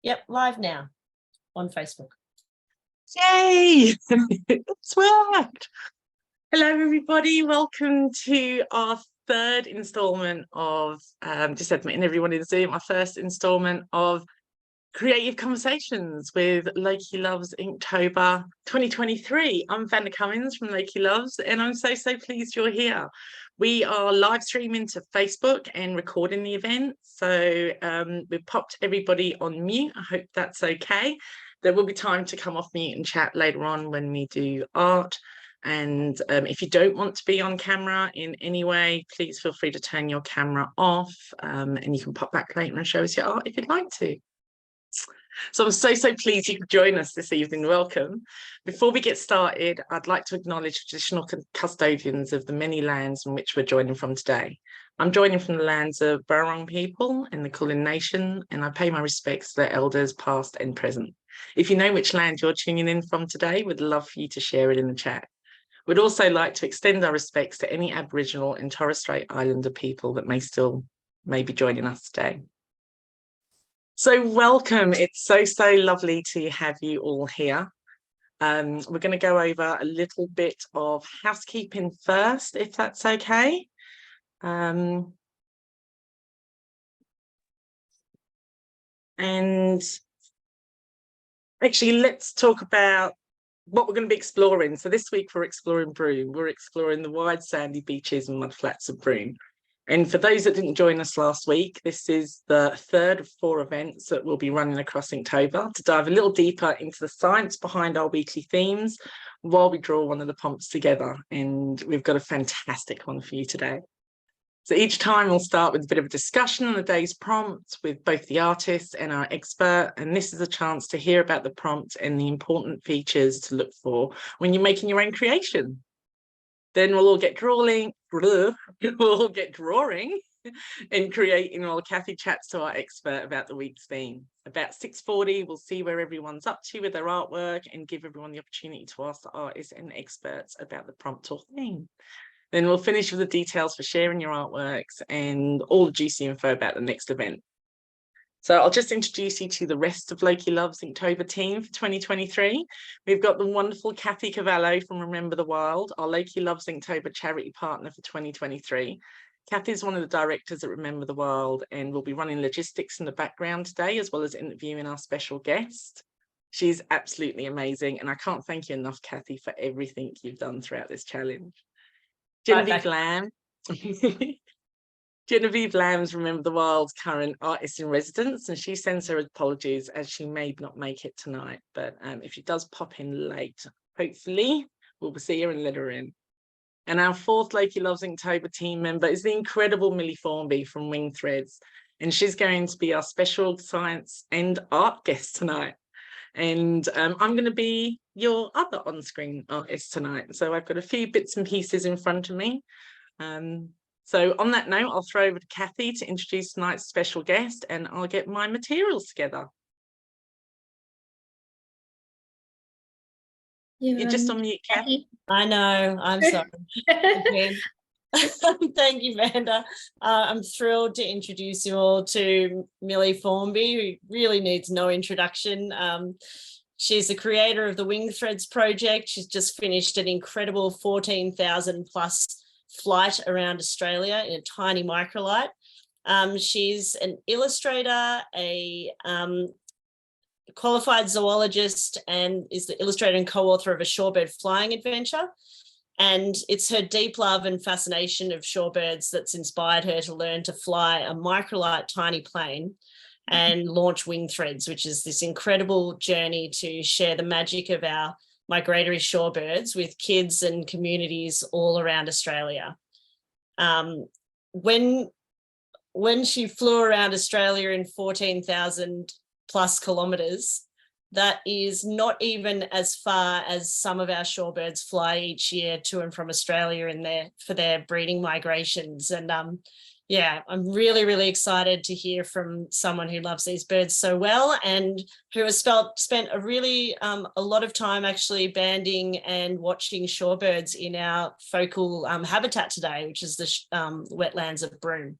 Yep, live now on Facebook. Yay! It's worked. Hello, everybody. Welcome to our third instalment of, just admitting everyone in Zoom, our first instalment of Creative Conversations with Loki Loves Inktober 2023. I'm Vanda from Loki Loves, and I'm so pleased you're here. We are live streaming to Facebook and recording the event. So we've popped everybody on mute. I hope that's okay. There will be time to come off mute and chat later on when we do art. And if you don't want to be on camera in any way, please feel free to turn your camera off, and you can pop back later and show us your art if you'd like to. So I'm so pleased you could join us this evening. Welcome. Before we get started, I'd like to acknowledge traditional custodians of the many lands in which we're joining from today. I'm joining from the lands of Broome people and the Kulin Nation, and I pay my respects to their elders past and present. If you know which land you're tuning in from today, we'd love for you to share it in the chat. We'd also like to extend our respects to any Aboriginal and Torres Strait Islander people that may be joining us today. So welcome. It's so lovely to have you all here. We're going to go over a little bit of housekeeping first, if that's okay. And actually, let's talk about what we're going to be exploring. So this week we're exploring Broome. We're exploring the wide sandy beaches and mudflats of Broome. And for those that didn't join us last week, this is the third of 4 events that we'll be running across Inktober to dive a little deeper into the science behind our weekly themes while we draw one of the prompts together. And we've got a fantastic one for you today. So each time we'll start with a bit of a discussion on the day's prompt with both the artist and our expert. And this is a chance to hear about the prompt and the important features to look for when you're making your own creation. Then we'll all get drawing and creating while Cathy chats to our expert about the week's theme. About 6:40, we'll see where everyone's up to with their artwork and give everyone the opportunity to ask the artists and experts about the prompt or theme. Then we'll finish with the details for sharing your artworks and all the juicy info about the next event. So I'll just introduce you to the rest of Loki Loves Inktober team for 2023. We've got the wonderful Cathy Cavallo from Remember the Wild, our Loki Loves Inktober charity partner for 2023. Cathy's one of the directors at Remember the Wild and will be running logistics in the background today, as well as interviewing our special guest. She's absolutely amazing, and I can't thank you enough, Cathy, for everything you've done throughout this challenge. Genevieve Lamb. Genevieve Lamb's Remember the Wild's current artist in residence, and she sends her apologies as she may not make it tonight. But if she does pop in late, hopefully we'll see her and let her in. And our 4th Loki Loves Inktober team member is the incredible Milly Formby from Wing Threads, and she's going to be our special science and art guest tonight. And I'm going to be your other on-screen artist tonight. So I've got a few bits and pieces in front of me. So on that note, I'll throw over to Cathy to introduce tonight's special guest, and I'll get my materials together. You're just on mute, Cathy. I know, I'm sorry. Thank you, Vanda. I'm thrilled to introduce you all to Milly Formby, who really needs no introduction. She's the creator of the Wing Threads project. She's just finished an incredible 14,000 plus flight around Australia in a tiny microlight. She's an illustrator, a qualified zoologist, and is the illustrator and co-author of a shorebird flying adventure. And it's her deep love and fascination of shorebirds that's inspired her to learn to fly a microlight tiny plane and launch Wing Threads, which is this incredible journey to share the magic of our migratory shorebirds with kids and communities all around Australia. When she flew around Australia in 14,000 plus kilometres, that is not even as far as some of our shorebirds fly each year to and from Australia for their breeding migrations. And yeah, I'm really excited to hear from someone who loves these birds so well and who has spent a lot of time actually banding and watching shorebirds in our focal habitat today, which is the wetlands of Broome.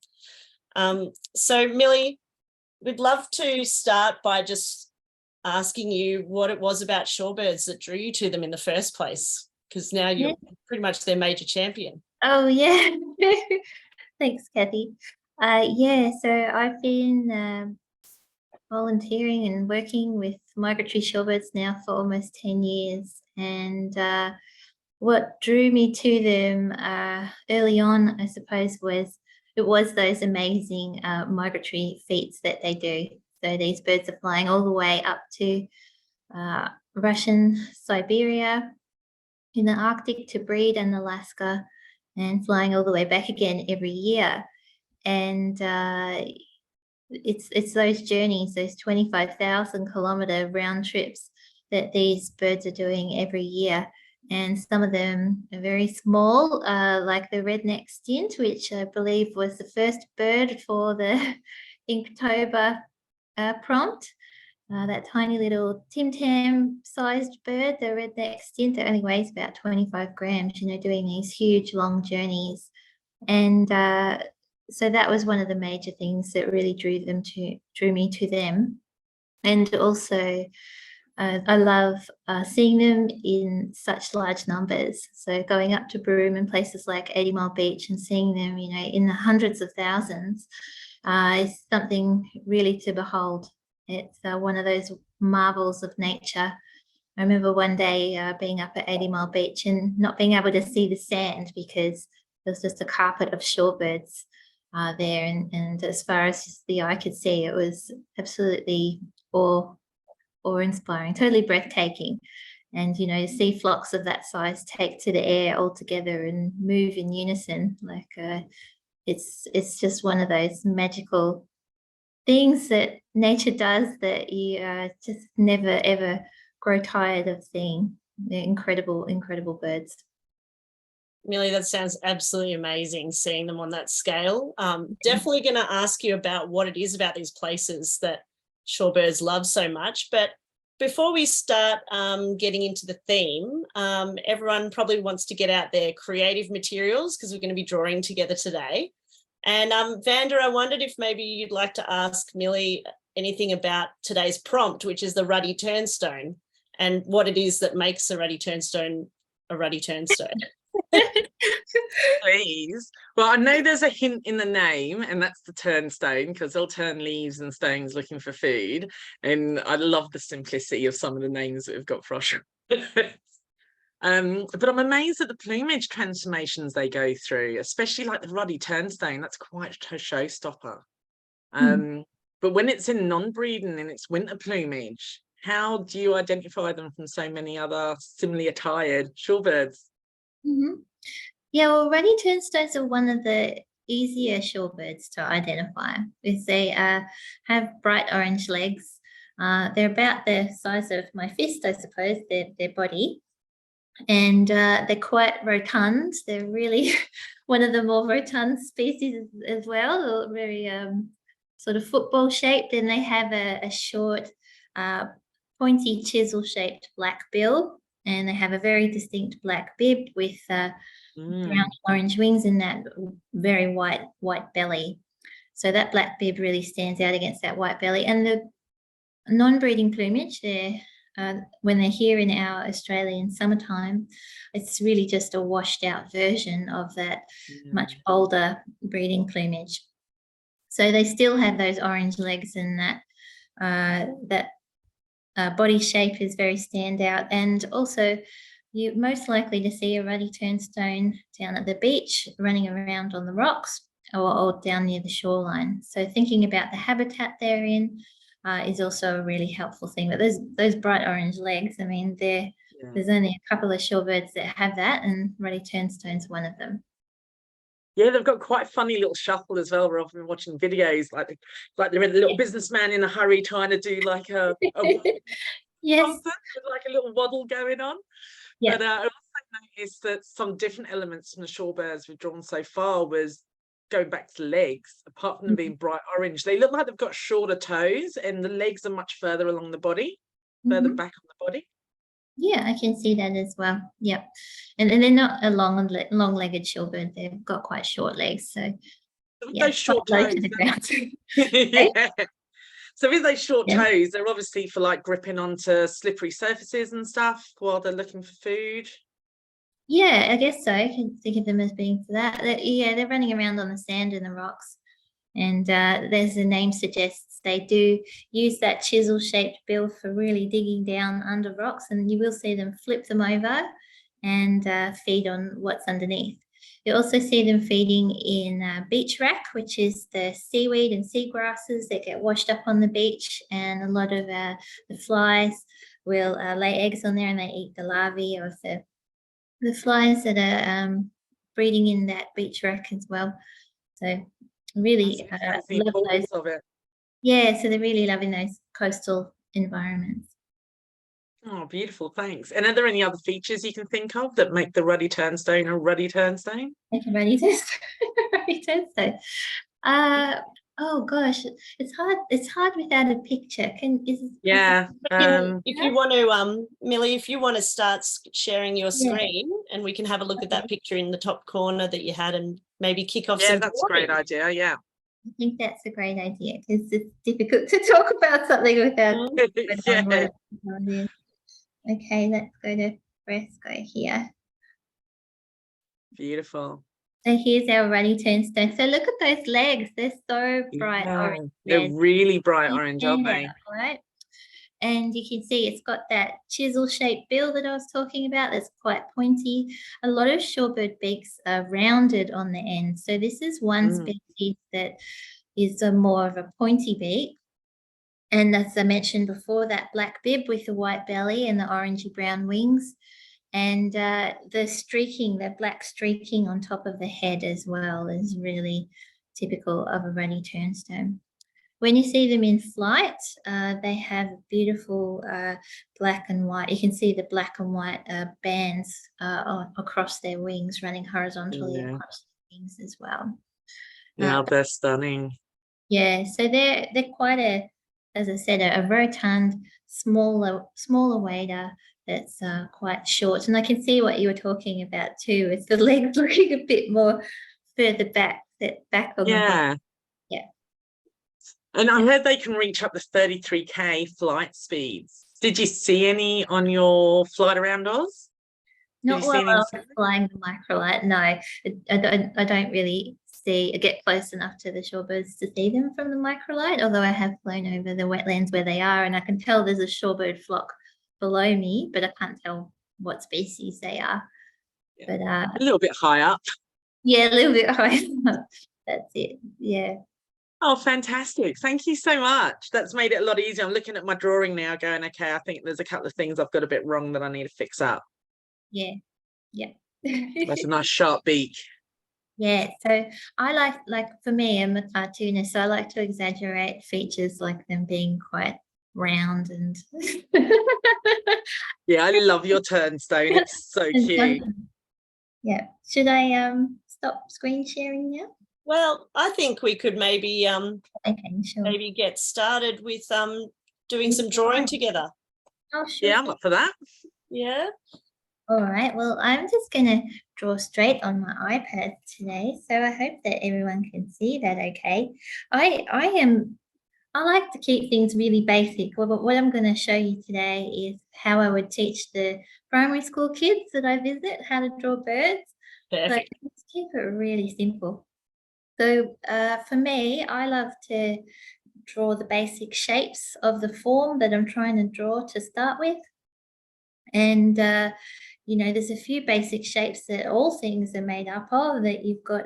So Milly, we'd love to start by just asking you what it was about shorebirds that drew you to them in the first place, because now you're pretty much their major champion. Oh, yeah. Thanks, Cathy. So I've been volunteering and working with migratory shorebirds now for almost 10 years. And what drew me to them early on, I suppose, was those amazing migratory feats that they do. So these birds are flying all the way up to Russian Siberia, in the Arctic to breed, and Alaska, and flying all the way back again every year. And it's those journeys, those 25,000 kilometer round trips that these birds are doing every year. And some of them are very small, like the red-necked stint, which I believe was the first bird for the Inktober prompt. That tiny little Tim Tam sized bird, the red-necked stint, that only weighs about 25 grams, doing these huge long journeys. And so that was one of the major things that really drew me to them. And also I love seeing them in such large numbers. So going up to Broome and places like 80 Mile Beach and seeing them, in the hundreds of thousands is something really to behold. It's one of those marvels of nature. I remember one day being up at 80 Mile Beach and not being able to see the sand because there was just a carpet of shorebirds there. And as far as the eye could see, it was absolutely awe-inspiring, totally breathtaking. And, to see flocks of that size take to the air all together and move in unison, it's just one of those magical things that nature does that you just never, ever grow tired of seeing. They're incredible, incredible birds. Milly, that sounds absolutely amazing, seeing them on that scale. Definitely going to ask you about what it is about these places that shorebirds love so much. But before we start getting into the theme, everyone probably wants to get out their creative materials because we're going to be drawing together today. And Vanda, I wondered if maybe you'd like to ask Milly anything about today's prompt, which is the ruddy turnstone, and what it is that makes a ruddy turnstone a ruddy turnstone. Please. Well, I know there's a hint in the name, and that's the turnstone, because they'll turn leaves and stones looking for food. And I love the simplicity of some of the names that we've got for our show. But I'm amazed at the plumage transformations they go through, especially like the ruddy turnstone. That's quite a showstopper. But when it's in non-breeding and it's winter plumage, how do you identify them from so many other similarly attired shorebirds? Yeah, well, ruddy turnstones are one of the easier shorebirds to identify because they have bright orange legs. They're about the size of my fist, I suppose, their body. And they're quite rotund. They're really one of the more rotund species as well, very sort of football shaped. And they have a short, pointy chisel-shaped black bill, and they have a very distinct black bib with brown orange wings and that very white belly. So that black bib really stands out against that white belly. And the non-breeding plumage, when they're here in our Australian summertime, it's really just a washed out version of that much bolder breeding plumage. So they still have those orange legs, and that body shape is very standout. And also you're most likely to see a ruddy turnstone down at the beach running around on the rocks or down near the shoreline. So thinking about the habitat they're in is also a really helpful thing. But those bright orange legs, I mean, there's only a couple of shorebirds that have that, and ruddy turnstone's one of them. Yeah, they've got quite a funny little shuffle as well. We're often watching videos like they're a little businessman in a hurry trying to do like a yes, concert with like a little waddle going on. But I also noticed that some different elements from the shorebirds we've drawn so far was going back to the legs. Apart from them being bright orange, they look like they've got shorter toes, and the legs are much further along the body, further back on the body. Yeah, I can see that as well. Yep. And they're not a long-legged shorebird. They've got quite short legs. So those short toes. To the ground. Yeah. So with those short Yeah. toes, they're obviously for like gripping onto slippery surfaces and stuff while they're looking for food. Yeah, I guess so. I can think of them as being for that. Yeah, they're running around on the sand and the rocks. And as the name suggests, they do use that chisel-shaped bill for really digging down under rocks, and you will see them flip them over and feed on what's underneath. You also see them feeding in beach rack, which is the seaweed and seagrasses that get washed up on the beach, and a lot of the flies will lay eggs on there, and they eat the larvae of the flies that are breeding in that beach rack as well. So really love those. Of it. Yeah, so they're really loving those coastal environments. Oh, beautiful, thanks. And are there any other features you can think of that make the ruddy turnstone a ruddy turnstone? Make a ruddy turnstone. Oh gosh, it's hard without a picture. Yeah. If you want to, Milly, if you want to start sharing your Yeah. screen, and we can have a look at that picture in the top corner that you had, and maybe kick off Yeah, some that's a great idea. Yeah. I think that's a great idea because it's difficult to talk about something without Yeah. what it is. Okay, let's go to fresco here. Beautiful. So here's our ruddy turnstone. So look at those legs. They're so bright orange. They're really bright orange, aren't they? Right. And you can see it's got that chisel-shaped bill that I was talking about that's quite pointy. A lot of shorebird beaks are rounded on the end. So this is one species that is more of a pointy beak. And as I mentioned before, that black bib with the white belly and the orangey brown wings. And the streaking, the black streaking on top of the head as well is really typical of a ruddy turnstone. When you see them in flight, they have beautiful black and white. You can see the black and white bands across their wings, running horizontally across their wings as well. Yeah, they're stunning. Yeah, so they're quite as I said, a rotund, smaller wader that's quite short. And I can see what you were talking about too, with the legs looking a bit more further back on the head. Yeah. And I heard they can reach up to 33k flight speeds. Did you see any on your flight around Oz? Not while I was flying the microlight, no. I don't really get close enough to the shorebirds to see them from the microlight, although I have flown over the wetlands where they are, and I can tell there's a shorebird flock below me, but I can't tell what species they are. Yeah. But a little bit high up. Yeah, a little bit high up. That's it. Yeah. Oh, fantastic. Thank you so much. That's made it a lot easier. I'm looking at my drawing now going, okay, I think there's a couple of things I've got a bit wrong that I need to fix up. Yeah. Yeah. That's a nice sharp beak. Yeah, so I like for me, I'm a cartoonist, so I like to exaggerate features like them being quite round and yeah, I love your turnstone. It's so cute. Yeah. Should I stop screen sharing now? Well, I think we could maybe okay, sure. maybe get started with doing some drawing together. Oh, sure. Yeah, I'm up for that. Yeah. All right. Well, I'm just going to draw straight on my iPad today, so I hope that everyone can see that okay. I like to keep things really basic, but what I'm going to show you today is how I would teach the primary school kids that I visit how to draw birds. Perfect. So let's keep it really simple. So for me, I love to draw the basic shapes of the form that I'm trying to draw to start with. And, there's a few basic shapes that all things are made up of, that you've got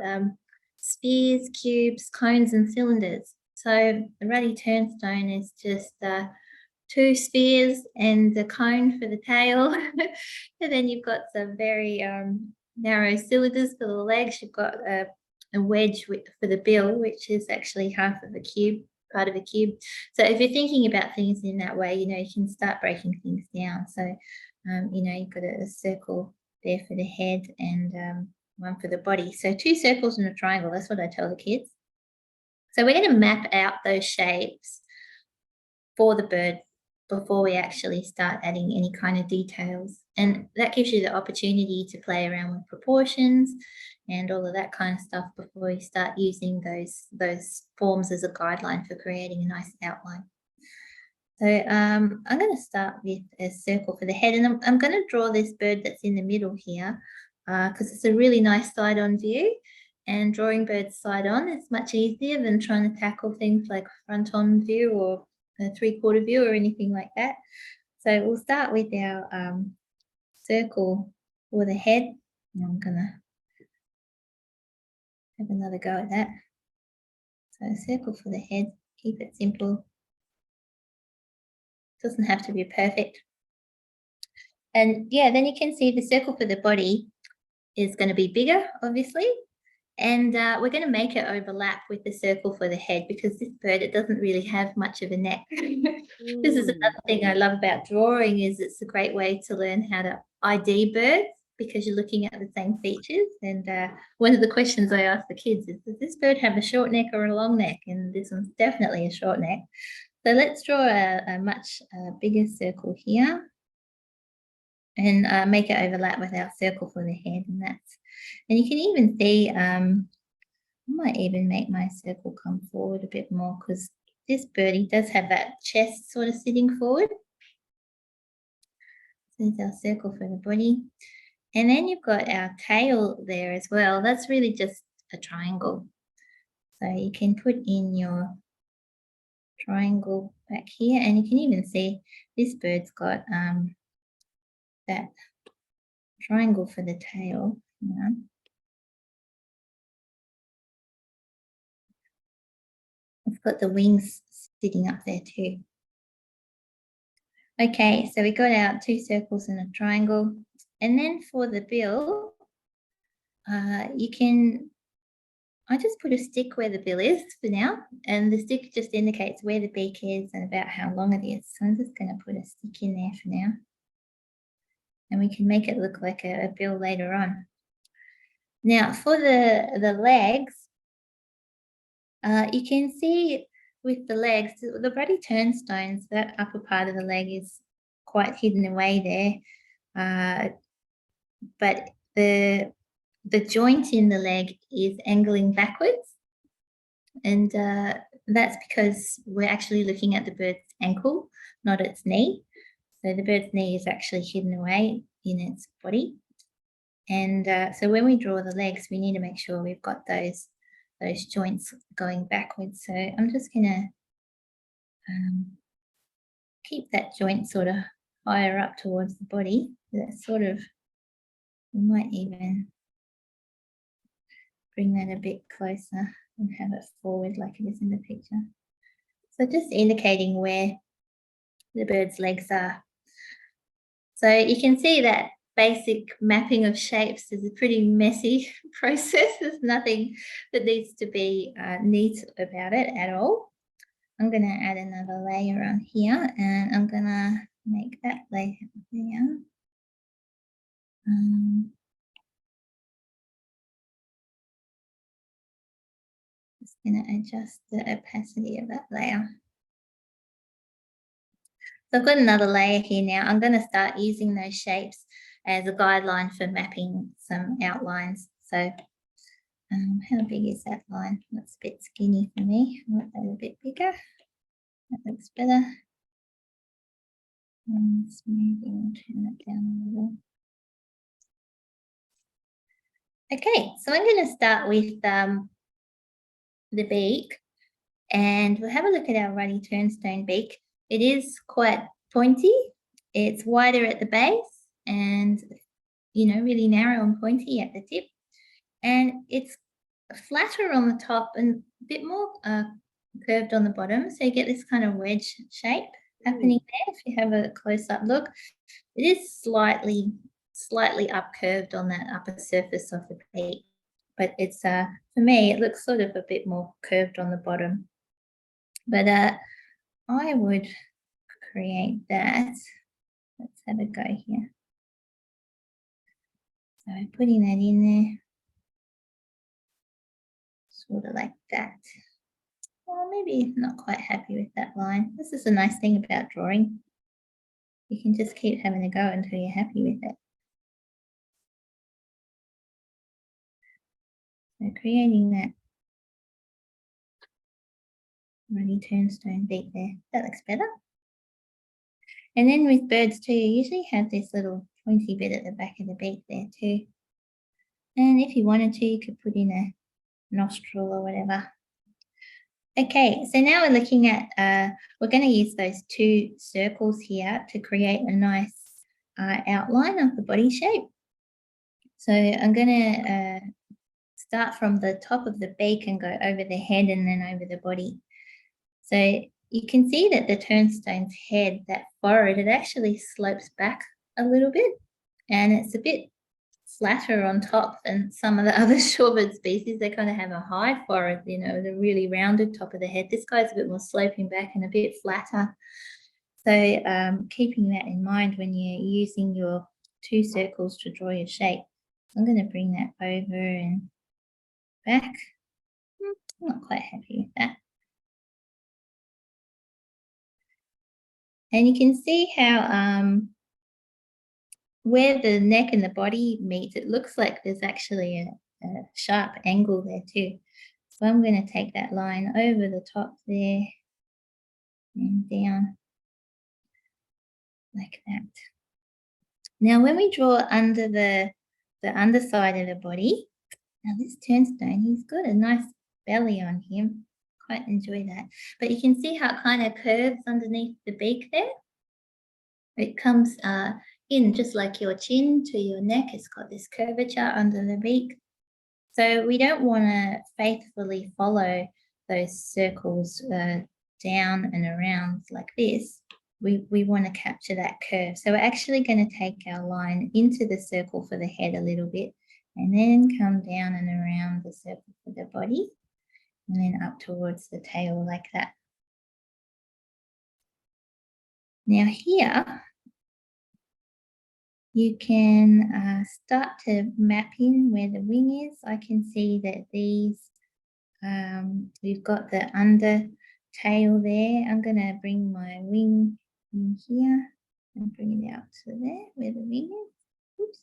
spheres, cubes, cones, and cylinders. So the ruddy turnstone is just 2 spheres and a cone for the tail. And then you've got some very narrow cylinders for the legs. You've got a wedge for the bill, which is actually half of a cube, part of a cube. So if you're thinking about things in that way, you can start breaking things down. So, you've got a circle there for the head and one for the body. So 2 circles and a triangle, that's what I tell the kids. So we're going to map out those shapes for the bird before we actually start adding any kind of details. And that gives you the opportunity to play around with proportions and all of that kind of stuff before you start using those forms as a guideline for creating a nice outline. So I'm going to start with a circle for the head, and I'm going to draw this bird that's in the middle here because it's a really nice side-on view, and drawing birds side-on is much easier than trying to tackle things like front-on view or a three-quarter view or anything like that. So we'll start with our circle for the head. And I'm going to have another go at that. So a circle for the head, keep it simple. Doesn't have to be perfect. And yeah, then you can see the circle for the body is going to be bigger, obviously. And we're going to make it overlap with the circle for the head because this bird, it doesn't really have much of a neck. This is another thing I love about drawing, is it's a great way to learn how to ID birds because you're looking at the same features. And one of the questions I ask the kids is, does this bird have a short neck or a long neck? And this one's definitely a short neck. So let's draw a much bigger circle here and make it overlap with our circle for the head. And you can even see, I might even make my circle come forward a bit more because this birdie does have that chest sort of sitting forward. So there's our circle for the body. And then you've got our tail there as well. That's really just a triangle. So you can put in your triangle back here, and you can even see this bird's got that triangle for the tail. It's got the wings sitting up there too. Okay, so we got our two circles and a triangle. And then for the bill, I just put a stick where the bill is for now, and the stick just indicates where the beak is and about how long it is. So I'm just going to put a stick in there for now. And we can make it look like a bill later on. Now for the legs, you can see with the legs, the bloody turnstones, that upper part of the leg is quite hidden away there. But the joint in the leg is angling backwards. And that's because we're actually looking at the bird's ankle, not its knee. So the bird's knee is actually hidden away in its body. And so when we draw the legs, we need to make sure we've got those joints going backwards. So I'm just going to keep that joint sort of higher up towards the body. That sort of, we might even bring that a bit closer and have it forward like it is in the picture. So just indicating where the bird's legs are. So you can see that basic mapping of shapes is a pretty messy process. There's nothing that needs to be neat about it at all. I'm going to add another layer on here, and I'm going to make that layer there. Just going to adjust the opacity of that layer. So I've got another layer here now. I'm going to start using those shapes as a guideline for mapping some outlines. So how big is that line? That's a bit skinny for me. I want that a bit bigger. That looks better. Let's maybe turn it down a little. Okay, so I'm going to start with the beak, and we'll have a look at our ruddy turnstone beak. It is quite pointy. It's wider at the base and, really narrow and pointy at the tip. And it's flatter on the top and a bit more curved on the bottom. So you get this kind of wedge shape happening there. If you have a close-up look, it is slightly up curved on that upper surface of the beak. But it's, for me, it looks sort of a bit more curved on the bottom. But I would create that. Let's have a go here. So putting that in there, sort of like that. Well, maybe not quite happy with that line. This is a nice thing about drawing. You can just keep having a go until you're happy with it. So creating that ruddy turnstone beak there. That looks better. And then with birds too, you usually have this little pointy bit at the back of the beak there too. And if you wanted to, you could put in a nostril or whatever. Okay, so now we're looking at, we're going to use those 2 circles here to create a nice outline of the body shape. So I'm going to start from the top of the beak and go over the head and then over the body. So you can see that the turnstone's head, that forehead, it actually slopes back a little bit, and it's a bit flatter on top than some of the other shorebird species. They kind of have a high forehead, you know, the really rounded top of the head. This guy's a bit more sloping back and a bit flatter. So keeping that in mind when you're using your 2 circles to draw your shape. I'm going to bring that over and back. I'm not quite happy with that. And you can see how where the neck and the body meet, it looks like there's actually a sharp angle there too. So I'm going to take that line over the top there and down like that. Now when we draw under the underside of the body, now this turnstone, he's got a nice belly on him. Quite enjoy that. But you can see how it kind of curves underneath the beak there. It comes in just like your chin to your neck. It's got this curvature under the beak. So we don't want to faithfully follow those circles down and around like this. We want to capture that curve. So we're actually going to take our line into the circle for the head a little bit and then come down and around the circle for the body and then up towards the tail like that. Now here, you can start to map in where the wing is. I can see that these, we've got the under tail there. I'm going to bring my wing in here and bring it out to there where the wing is. Oops.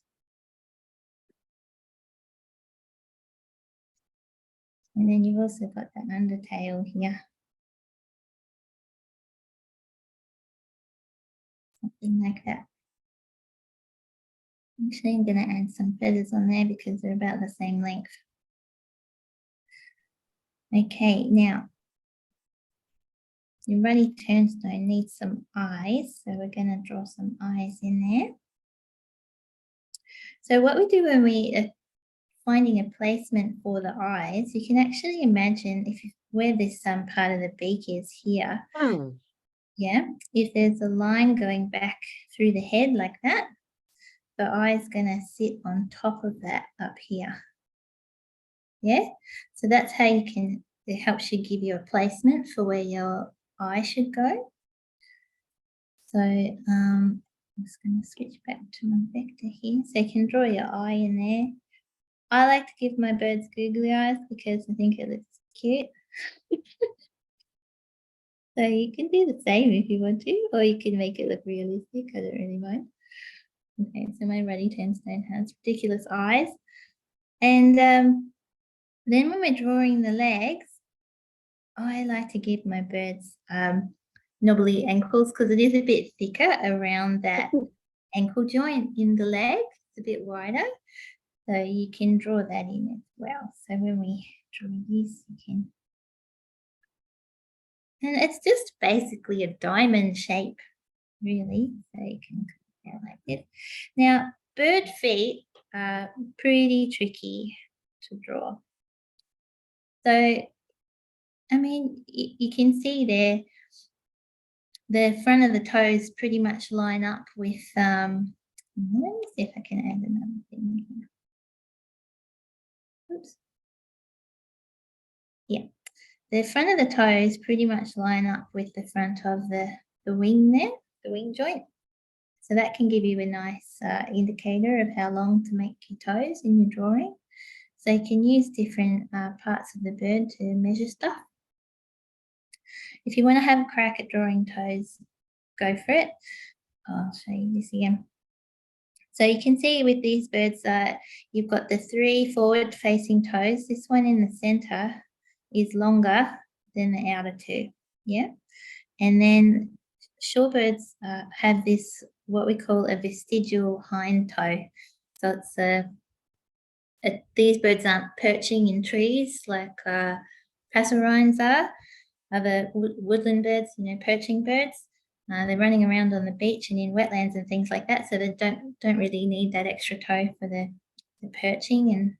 And then you've also got that under tail here. Something like that. Actually, I'm going to add some feathers on there because they're about the same length. Okay, now your ruddy turnstone needs some eyes, so we're going to draw some eyes in there. So what we do when we are finding a placement for the eyes, you can actually imagine where this part of the beak is here. Yeah, if there's a line going back through the head like that, the eye's going to sit on top of that up here. Yeah, so that's how you can, it helps you give you a placement for where your eye should go. So I'm just going to switch back to my vector here. So you can draw your eye in there. I like to give my birds googly eyes because I think it looks cute. So you can do the same if you want to, or you can make it look realistic. I don't really mind. Okay, so my ruddy turnstone has ridiculous eyes. And then when we're drawing the legs, I like to give my birds knobbly ankles because it is a bit thicker around that ankle joint in the leg. It's a bit wider. So you can draw that in as well. So when we draw this, you can. And it's just basically a diamond shape, really. So you can cut it out like this. Now, bird feet are pretty tricky to draw. So, I mean, you can see there, the front of the toes pretty much line up with, let me see if I can add another thing here. Oops. Yeah, the front of the toes pretty much line up with the front of the wing there, the wing joint. So that can give you a nice indicator of how long to make your toes in your drawing. So you can use different parts of the bird to measure stuff. If you want to have a crack at drawing toes, go for it. I'll show you this again. So you can see with these birds, you've got the 3 forward-facing toes. This one in the center is longer than the outer 2, yeah? And then shorebirds have this, what we call a vestigial hind toe. So it's these birds aren't perching in trees like passerines are, other woodland birds, perching birds. They're running around on the beach and in wetlands and things like that, so they don't really need that extra toe for the perching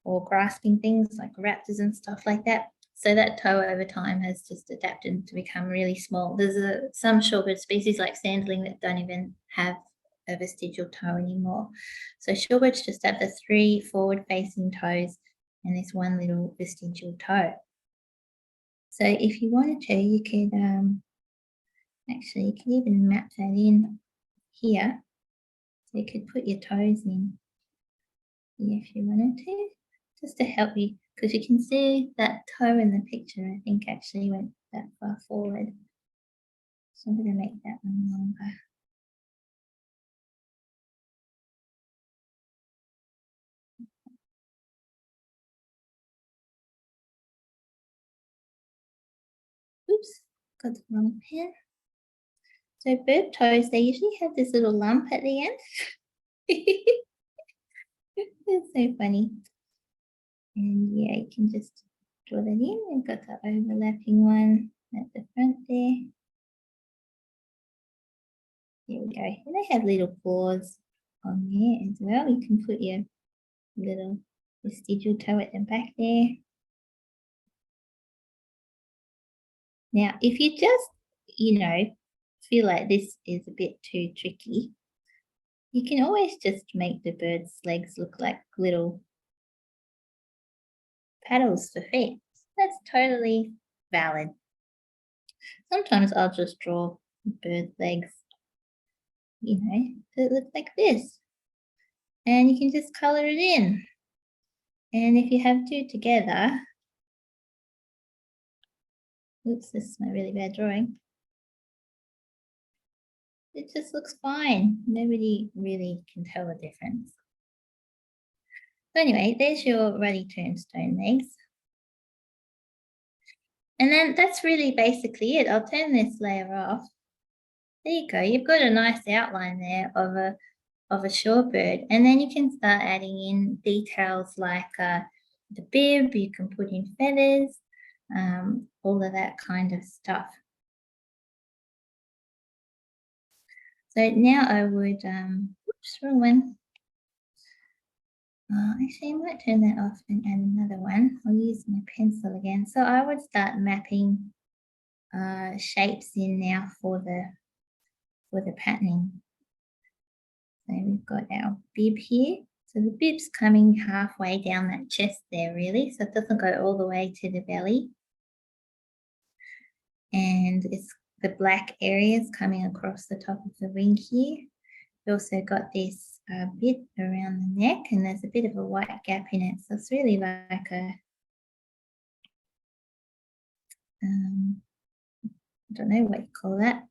or grasping things like raptors and stuff like that. So that toe over time has just adapted to become really small. There's some shorebird species like sandling that don't even have a vestigial toe anymore. So shorebirds just have the 3 forward-facing toes and this one little vestigial toe. So if you wanted to, you could actually, you can even map that in here. So you could put your toes in here if you wanted to, just to help you, because you can see that toe in the picture, I think actually went that far forward. So I'm going to make that one longer. Oops, got the wrong pen. So bird toes, they usually have this little lump at the end. It's so funny. And yeah, you can just draw that in. We've got the overlapping one at the front there. There we go. And they have little claws on there as well. You can put your little vestigial toe at the back there. Now, if you just, feel like this is a bit too tricky, you can always just make the bird's legs look like little paddles for feet. That's totally valid. Sometimes I'll just draw bird legs, that look like this. And you can just color it in. And if you have 2 together, oops, this is my really bad drawing. It just looks fine. Nobody really can tell the difference. So anyway, there's your ruddy turnstone legs. And then that's really basically it. I'll turn this layer off. There you go. You've got a nice outline there of a shorebird. And then you can start adding in details like the bib. You can put in feathers, all of that kind of stuff. So now I would, oops, wrong one. Actually, I might turn that off and add another one. I'll use my pencil again. So I would start mapping shapes in now for the patterning. So we've got our bib here. So the bib's coming halfway down that chest there, really. So it doesn't go all the way to the belly. And it's the black areas coming across the top of the wing here. We've also got this bit around the neck, and there's a bit of a white gap in it. So it's really like a, I don't know what you call that.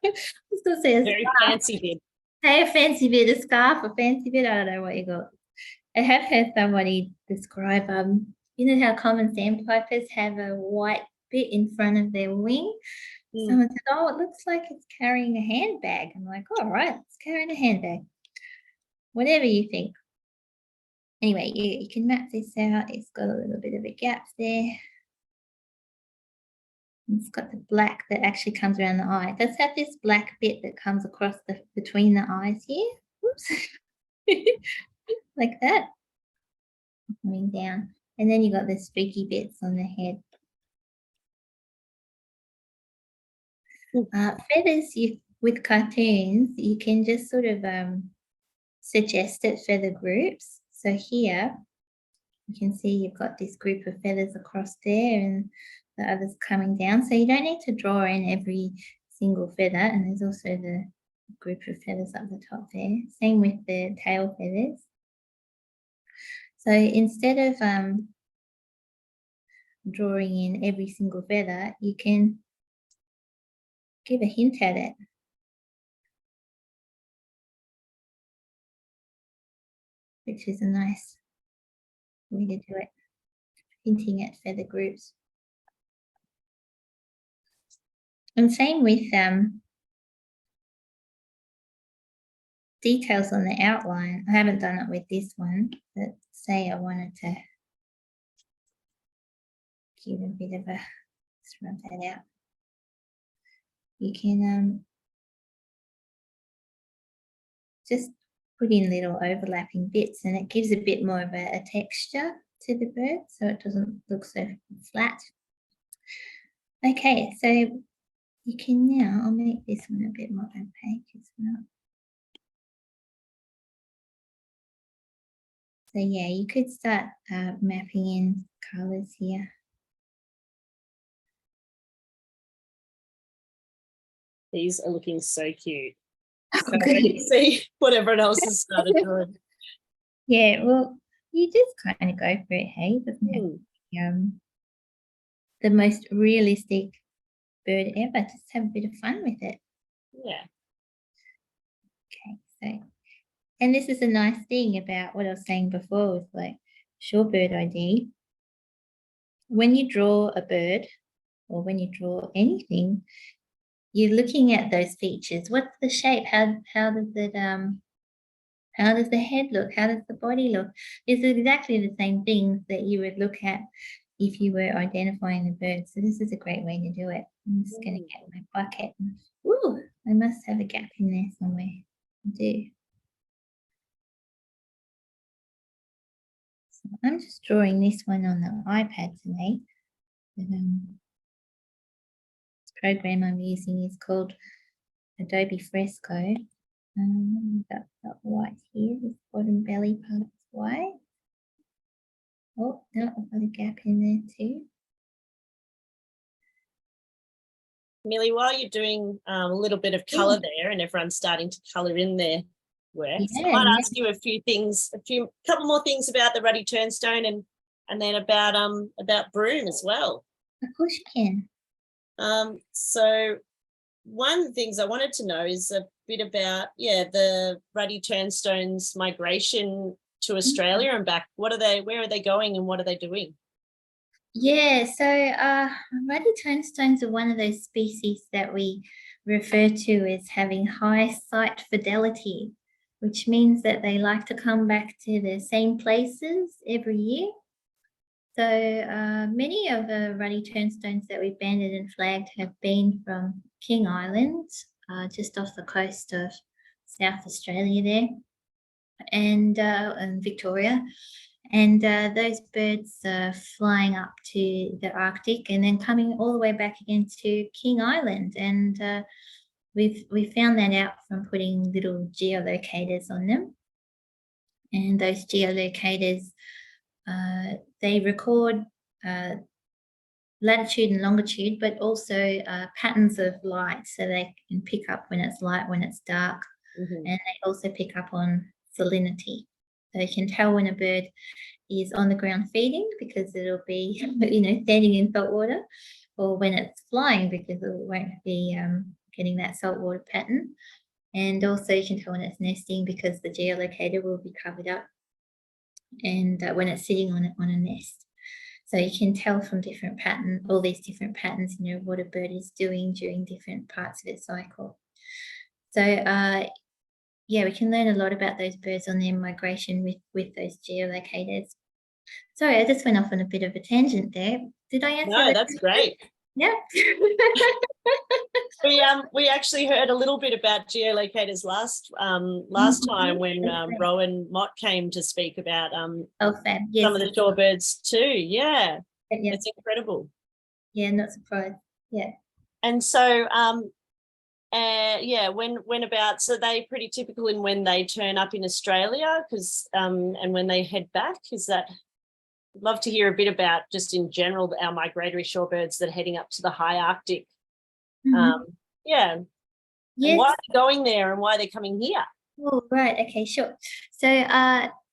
I was going to say a Very scarf. fancy bit. Hey, a fancy bit, a scarf, a fancy bit. I don't know what you got. I have heard somebody describe, how common sandpipers have a white bit in front of their wing. Someone said, oh, it looks like it's carrying a handbag. I'm like, all right, it's carrying a handbag. Whatever you think. Anyway, you can map this out. It's got a little bit of a gap there. It's got the black that actually comes around the eye. It does have this black bit that comes across between the eyes here. Whoops. Like that. Coming down. And then you got the spooky bits on the head. Feathers, with cartoons, you can just sort of suggested feather groups. So here you can see you've got this group of feathers across there and the others coming down. So you don't need to draw in every single feather, and there's also the group of feathers up the top there. Same with the tail feathers. So instead of drawing in every single feather, you can give a hint at it. Which is a nice way to do it, hinting at feather groups. And same with details on the outline. I haven't done it with this one, but say I wanted to give a bit of a, let's rub that out. You can just put in little overlapping bits, and it gives a bit more of a texture to the bird, so it doesn't look so flat. Okay, so you can now, I'll make this one a bit more opaque as well. So yeah, you could start mapping in colours here. These are looking so cute. Oh, Can't wait to see what everyone else has started doing. Yeah, well, you just kind of go for it, hey? Doesn't have to be, the most realistic bird ever. Just have a bit of fun with it. Yeah. Okay, so, and this is a nice thing about what I was saying before with like shorebird ID. When you draw a bird or when you draw anything, you're looking at those features. What's the shape? How does it how does the head look? How does the body look? It's exactly the same things that you would look at if you were identifying the bird. So this is a great way to do it. I'm just going to get my bucket. Ooh, I must have a gap in there somewhere. I do. So I'm just drawing this one on the iPad today. But, this program I'm using is called Adobe Fresco. Got white here, this bottom belly part is white. Oh, no, I've got a gap in there too. Milly, while you're doing a little bit of colour there and everyone's starting to colour in their work, so I might ask you a few things, couple more things about the ruddy turnstone and then about Broome as well. Of course you can. So one of the things I wanted to know is a bit about, the ruddy turnstone's migration to Australia and back. Where are they going and what are they doing? Yeah, so ruddy turnstones are one of those species that we refer to as having high site fidelity, which means that they like to come back to the same places every year. So many of the ruddy turnstones that we've banded and flagged have been from King Island, just off the coast of South Australia there, and Victoria. And those birds are flying up to the Arctic and then coming all the way back again to King Island. And we found that out from putting little geolocators on them. And those geolocators, they record latitude and longitude, but also patterns of light, so they can pick up when it's light, when it's dark, and they also pick up on salinity. So you can tell when a bird is on the ground feeding because it'll be, standing in salt water, or when it's flying because it won't be getting that saltwater pattern. And also you can tell when it's nesting because the geolocator will be covered up, and when it's sitting on a nest. So you can tell from different patterns, all these different patterns, what a bird is doing during different parts of its cycle. So we can learn a lot about those birds on their migration with those geolocators. Sorry, I just went off on a bit of a tangent there. Did I answer? No, that's great. Yeah. We actually heard a little bit about geolocators last time when Rowan Mott came to speak about some of the shorebirds too. Yeah, it's incredible. Yeah, not surprised. Yeah. And so so they pretty typical in when they turn up in Australia, because and when they head back, is that? I'd love to hear a bit about just in general our migratory shorebirds that are heading up to the high Arctic. And why are they going there and why they're coming here? Oh, right. Okay, sure. So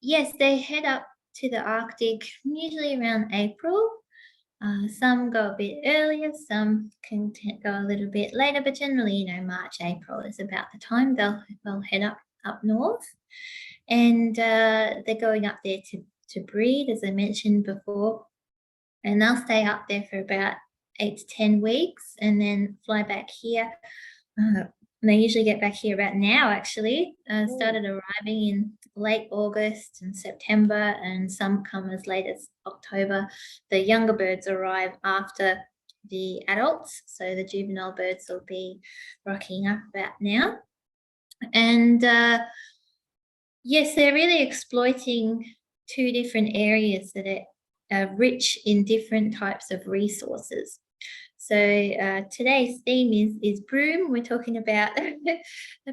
yes, they head up to the Arctic usually around April. Some go a bit earlier, some can go a little bit later, but generally, March, April is about the time they'll head up north, and they're going up there to breed, as I mentioned before, and they'll stay up there for about 8 to 10 weeks and then fly back here And they usually get back here about now, actually. Started arriving in late August and September, and some come as late as October. The younger birds arrive after the adults, so the juvenile birds will be rocking up about now. And yes, they're really exploiting two different areas that are rich in different types of resources. So today's theme is Broome. We're talking about a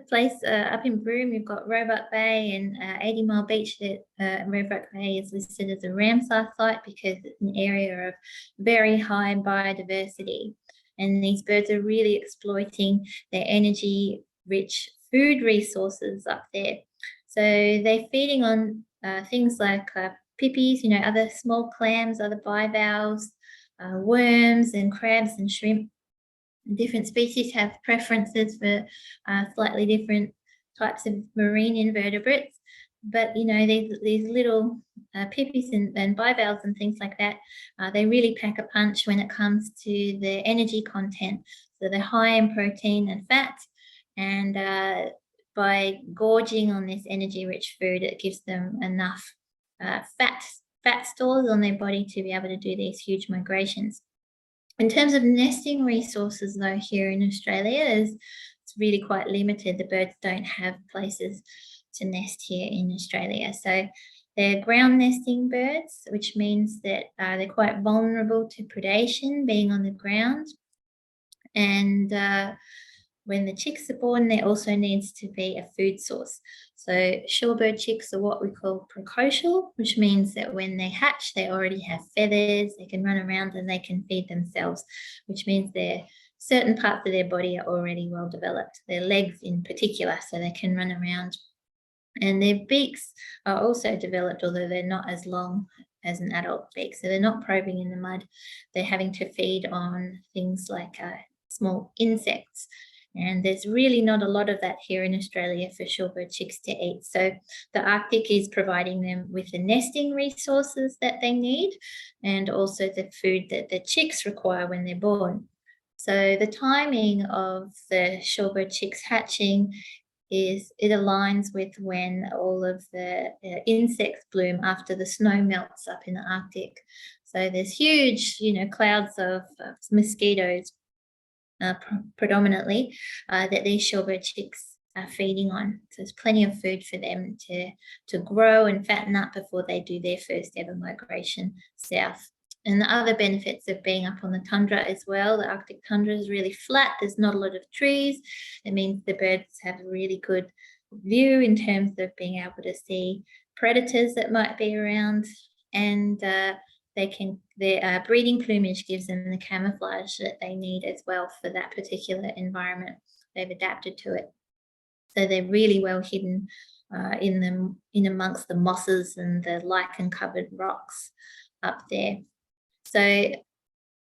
place up in Broome. We've got Roebuck Bay and 80 Mile Beach. That Roebuck Bay is listed as a Ramsar site because it's an area of very high biodiversity. And these birds are really exploiting their energy-rich food resources up there. So they're feeding on things like pippies, other small clams, other bivalves, worms and crabs and shrimp. Different species have preferences for slightly different types of marine invertebrates, but these little pippies and bivalves and things like that, they really pack a punch when it comes to the energy content. So they're high in protein and fat, and by gorging on this energy-rich food, it gives them enough fat stores on their body to be able to do these huge migrations. In terms of nesting resources, though, here in Australia, it's really quite limited. The birds don't have places to nest here in Australia. So they're ground nesting birds, which means that they're quite vulnerable to predation, being on the ground. And when the chicks are born, there also needs to be a food source. So shorebird chicks are what we call precocial, which means that when they hatch, they already have feathers, they can run around and they can feed themselves, which means certain parts of their body are already well developed, their legs in particular, so they can run around. And their beaks are also developed, although they're not as long as an adult beak. So they're not probing in the mud. They're having to feed on things like small insects. And there's really not a lot of that here in Australia for shorebird chicks to eat. So the Arctic is providing them with the nesting resources that they need, and also the food that the chicks require when they're born. So the timing of the shorebird chicks hatching it aligns with when all of the insects bloom after the snow melts up in the Arctic. So there's huge, clouds of mosquitoes predominantly that these shorebird chicks are feeding on. So there's plenty of food for them to grow and fatten up before they do their first ever migration south. And the other benefits of being up on the tundra as well, the Arctic tundra is really flat. There's not a lot of trees. It means the birds have a really good view in terms of being able to see predators that might be around, and their breeding plumage gives them the camouflage that they need as well for that particular environment. They've adapted to it. So they're really well hidden in amongst the mosses and the lichen-covered rocks up there. So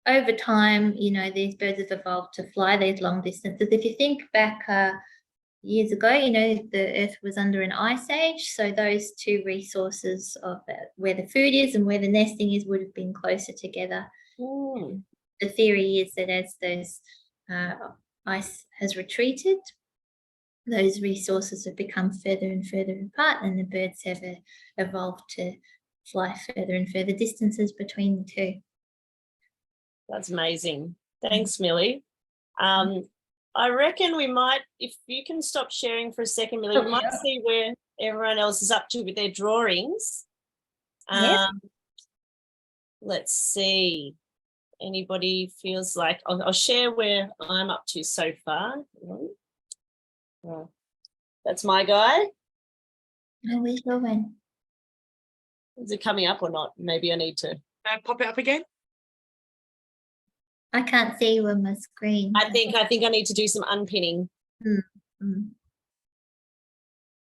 over time, these birds have evolved to fly these long distances. If you think back years ago, the Earth was under an ice age. So those two resources of where the food is and where the nesting is would have been closer together. The theory is that as those ice has retreated, those resources have become further and further apart, and the birds have evolved to fly further and further distances between the two. That's amazing. Thanks, Milly. I reckon we might, if you can stop sharing for a second, Milly, we might see where everyone else is up to with their drawings. Let's see. Anybody feels like I'll share where I'm up to so far. That's my guy. Oh, where's your one? Is it coming up or not? Maybe I need to pop it up again. I can't see you on my screen. I think I need to do some unpinning. Mm.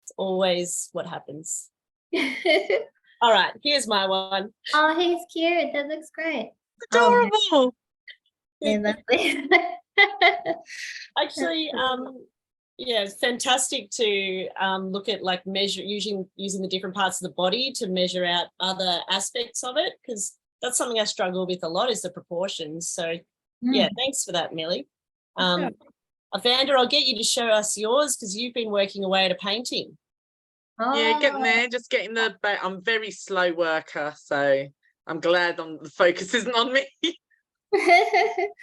It's always what happens. All right, here's my one. Oh, he's cute. That looks great. Adorable. Oh, yeah, lovely. Actually, yeah, it's fantastic to look at like using the different parts of the body to measure out other aspects of it, because that's something I struggle with a lot, is the proportions. So yeah, thanks for that, Milly. Vanda, I'll get you to show us yours because you've been working away at a painting. Yeah, getting Oh, there, just getting the. I'm a very slow worker, so I'm glad the focus isn't on me.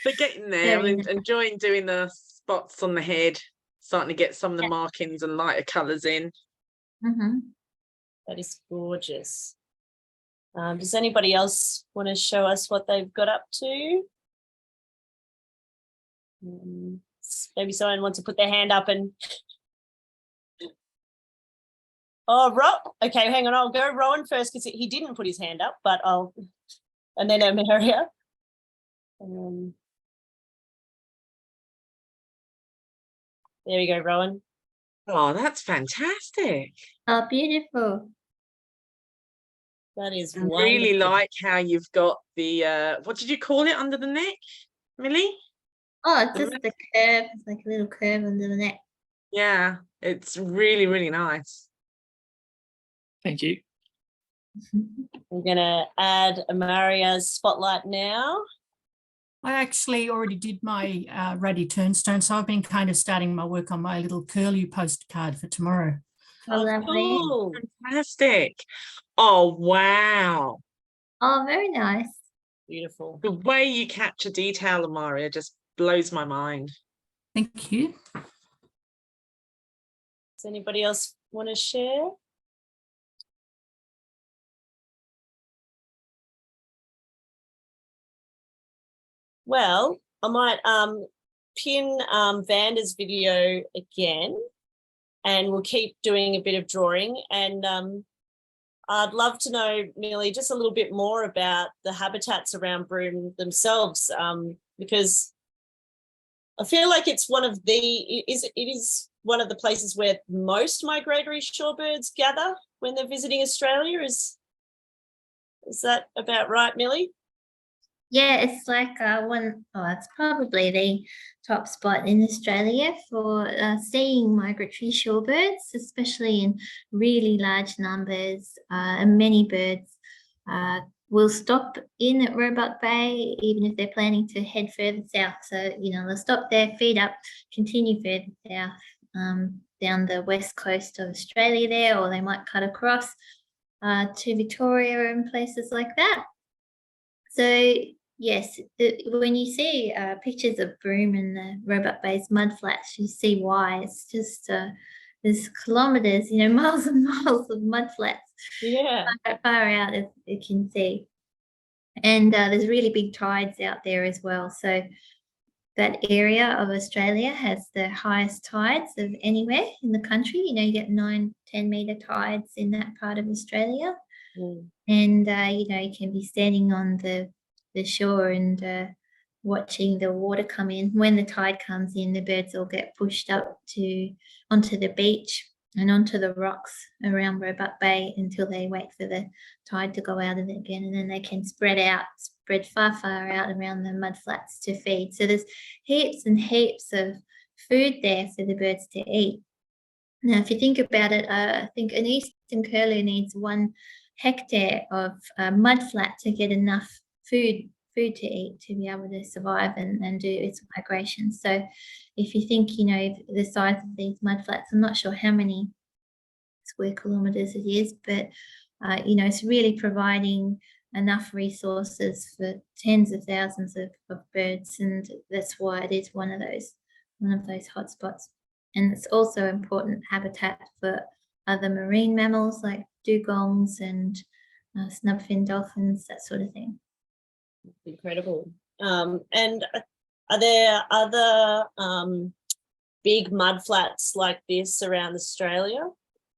But getting there, very I'm nice. enjoying doing the spots on the head, starting to get some of the markings and lighter colours in. Mhm. That is gorgeous. Does anybody else want to show us what they've got up to? Maybe someone wants to put their hand up and... Oh, okay, hang on. I'll go Rowan first because he didn't put his hand up, but I'll... And then Amaria. There we go, Rowan. Oh, that's fantastic. Oh, beautiful. That is I really wonderful. like how you've got the, what did you call it under the neck, Milly? Oh, it's just the curve. It's like a little curve under the neck. Yeah, it's really, really nice. Thank you. I'm going to add Amaria's spotlight now. I actually already did my Ruddy Turnstone, so I've been kind of starting my work on my little curlew postcard for tomorrow. Oh, lovely. Cool. Fantastic. Oh, wow. Oh, very nice. Beautiful. The way you capture detail, Amaria, just blows my mind. Thank you. Does anybody else want to share? Well, I might pin Vanda's video again, and we'll keep doing a bit of drawing. And I'd love to know, Milly, just a little bit more about the habitats around Broome themselves, because I feel like it's one of it is one of the places where most migratory shorebirds gather when they're visiting Australia. Is that about right, Milly? Yeah, it's like it's probably the top spot in Australia for seeing migratory shorebirds, especially in really large numbers. And many birds will stop in at Roebuck Bay, even if they're planning to head further south. So, they'll stop there, feed up, continue further south down the west coast of Australia there, or they might cut across to Victoria and places like that. So, yes, when you see pictures of Broome and the Roebuck Bay's mudflats, you see why. It's just there's kilometres, miles and miles of mudflats. Yeah. Far out as you can see. And there's really big tides out there as well. So that area of Australia has the highest tides of anywhere in the country. You get 9-10 metre tides in that part of Australia. And you can be standing on the shore and watching the water come in. When the tide comes in, the birds all get pushed up onto the beach and onto the rocks around Roebuck Bay until they wait for the tide to go out of it again, and then they can spread far out around the mudflats to feed. So there's heaps and heaps of food there for the birds to eat. Now, if you think about it, I think an eastern curlew needs 1 hectare of mudflat to get enough food to eat to be able to survive and do its migration. So if you think, the size of these mudflats, I'm not sure how many square kilometres it is, but, it's really providing enough resources for tens of thousands of birds, and that's why it is one of those hotspots. And it's also important habitat for other marine mammals like dugongs and snubfin dolphins, that sort of thing. Incredible. And are there other big mudflats like this around Australia?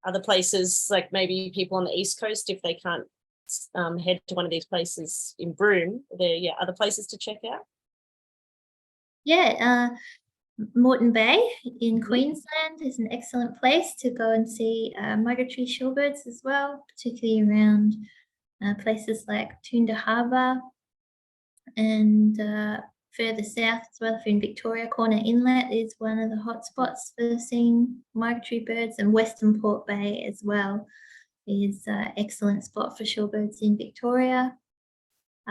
Other places, like maybe people on the East Coast, if they can't head to one of these places in Broome, are there other places to check out? Yeah, Moreton Bay in Queensland is an excellent place to go and see migratory shorebirds as well, particularly around places like Toondah Harbour and further south as well. If you're in Victoria, Corner Inlet is one of the hotspots for seeing migratory birds, and Western Port Bay as well is an excellent spot for shorebirds in Victoria.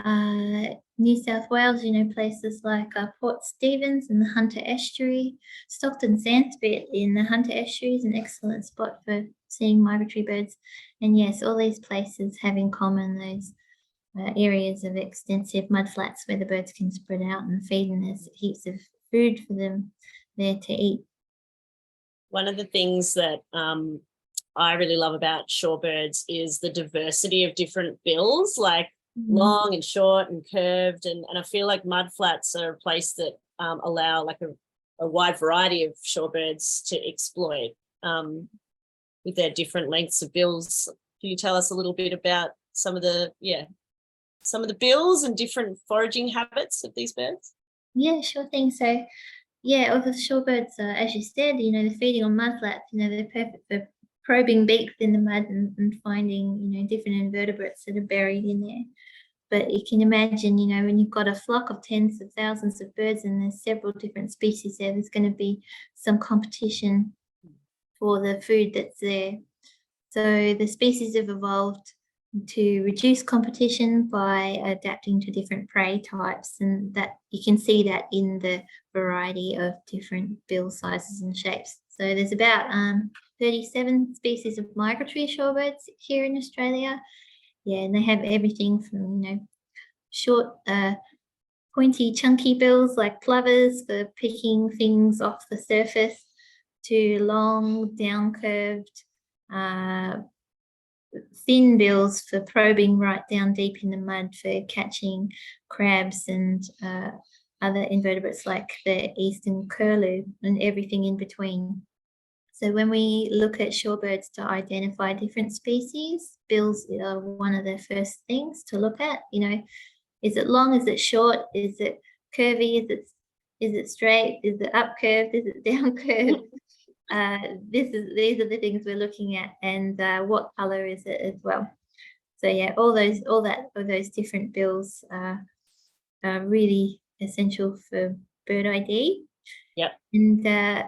New South Wales, places like Port Stephens and the Hunter Estuary. Stockton Sandspit in the Hunter Estuary is an excellent spot for seeing migratory birds. And yes, all these places have in common those areas of extensive mudflats where the birds can spread out and feed, and there's heaps of food for them there to eat. One of the things that I really love about shorebirds is the diversity of different bills, like long and short and curved. And I feel like mudflats are a place that allow like a wide variety of shorebirds to exploit with their different lengths of bills. Can you tell us a little bit about some of the bills and different foraging habits of these birds? Yeah, sure thing. So yeah, all the shorebirds, as you said, they're feeding on mudflats. They're perfect for probing beaks in the mud and finding, different invertebrates that are buried in there. But you can imagine, when you've got a flock of tens of thousands of birds and there's several different species there, there's going to be some competition for the food that's there. So the species have evolved to reduce competition by adapting to different prey types, and that you can see that in the variety of different bill sizes and shapes. So there's about 37 species of migratory shorebirds here in Australia. Yeah, and they have everything from, short, pointy, chunky bills like plovers for picking things off the surface, to long, down-curved, thin bills for probing right down deep in the mud for catching crabs and other invertebrates like the eastern curlew and everything in between. So when we look at shorebirds to identify different species, bills are one of the first things to look at. Is it long? Is it short? Is it curvy? Is it straight? Is it up curved? Is it down curved? These are the things we're looking at, and what color is it as well. So yeah, all those different bills are really essential for bird ID. Yep. And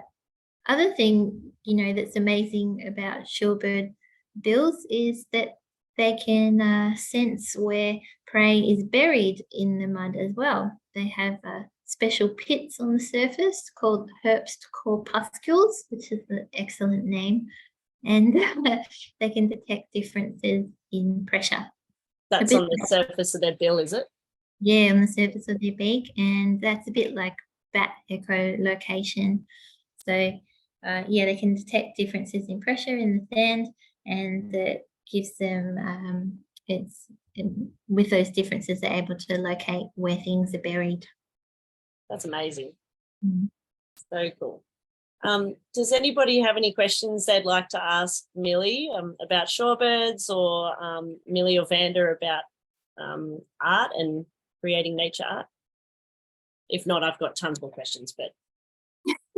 other thing, that's amazing about shorebird bills is that they can sense where prey is buried in the mud as well. They have special pits on the surface called Herbst corpuscles, which is an excellent name, and they can detect differences in pressure. That's on the surface of their bill, is it? Yeah, on the surface of their beak, and that's a bit like bat echolocation. So yeah, they can detect differences in pressure in the sand, and that gives them with those differences they're able to locate where things are buried. That's amazing. So cool. Does anybody have any questions they'd like to ask Milly about shorebirds, or Milly or Vanda about art and creating nature art? If not, I've got tons more questions, but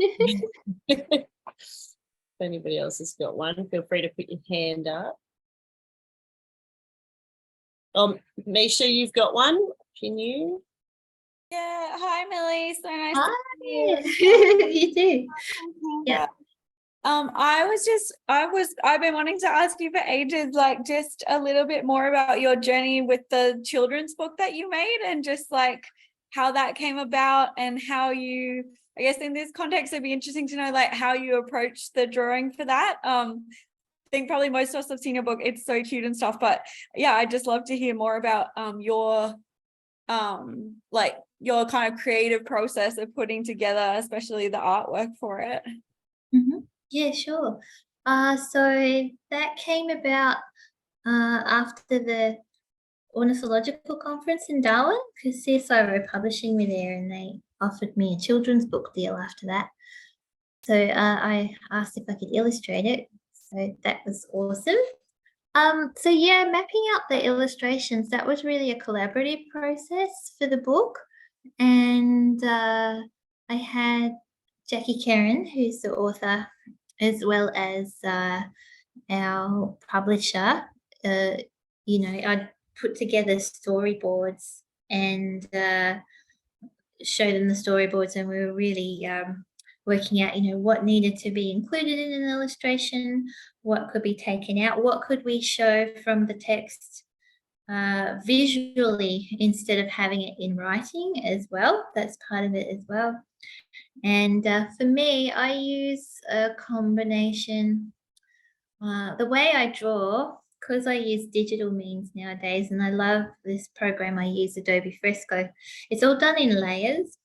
if anybody else has got one, feel free to put your hand up. Misha, you've got one. Can you? Yeah. Hi, Milly. So nice Hi. to meet you. You too. Yeah. I've been wanting to ask you for ages, like just a little bit more about your journey with the children's book that you made, and just like how that came about, and how you, I guess in this context, it'd be interesting to know like how you approached the drawing for that. I think probably most of us have seen your book. It's so cute and stuff, but yeah, I'd just love to hear more about your kind of creative process of putting together, especially the artwork for it. Yeah, sure. So that came about after the ornithological conference in Darwin, because CSI were publishing me there, and they offered me a children's book deal after that. So I asked if I could illustrate it. So that was awesome. So yeah, mapping out the illustrations, that was really a collaborative process for the book. And I had Jackie Karen, who's the author, as well as our publisher. I put together storyboards and show them the storyboards, and we were really working out, what needed to be included in an illustration, what could be taken out, what could we show from the text visually instead of having it in writing as well. That's part of it as well. And for me, I use a combination. The way I draw, because I use digital means nowadays, and I love this program I use, Adobe Fresco, it's all done in layers.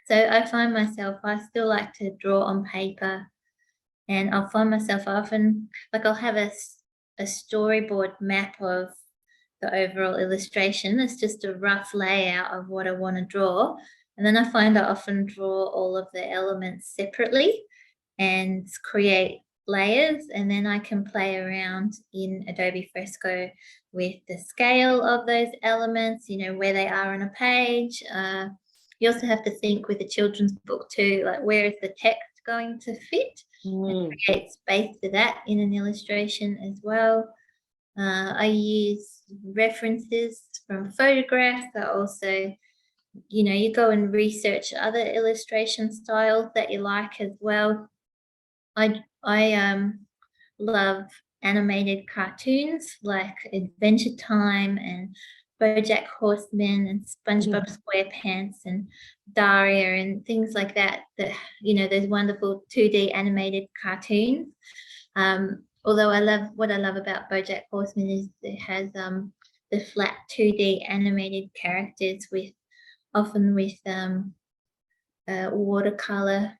So I find myself, I still like to draw on paper, and I'll find myself often, like I'll have a storyboard map of the overall illustration. It's just a rough layout of what I want to draw. And then I find I often draw all of the elements separately and create layers, and then I can play around in Adobe Fresco with the scale of those elements, you know, where they are on a page. You also have to think with a children's book too, like where is the text going to fit, and create space for that in an illustration as well. I use references from photographs. I also, you know, you go and research other illustration styles that you like as well. I love animated cartoons like Adventure Time and BoJack Horseman and SpongeBob SquarePants and Daria and things like that. That, you know, those wonderful 2D animated cartoons. Although what I love about BoJack Horseman is it has the flat 2D animated characters often with watercolor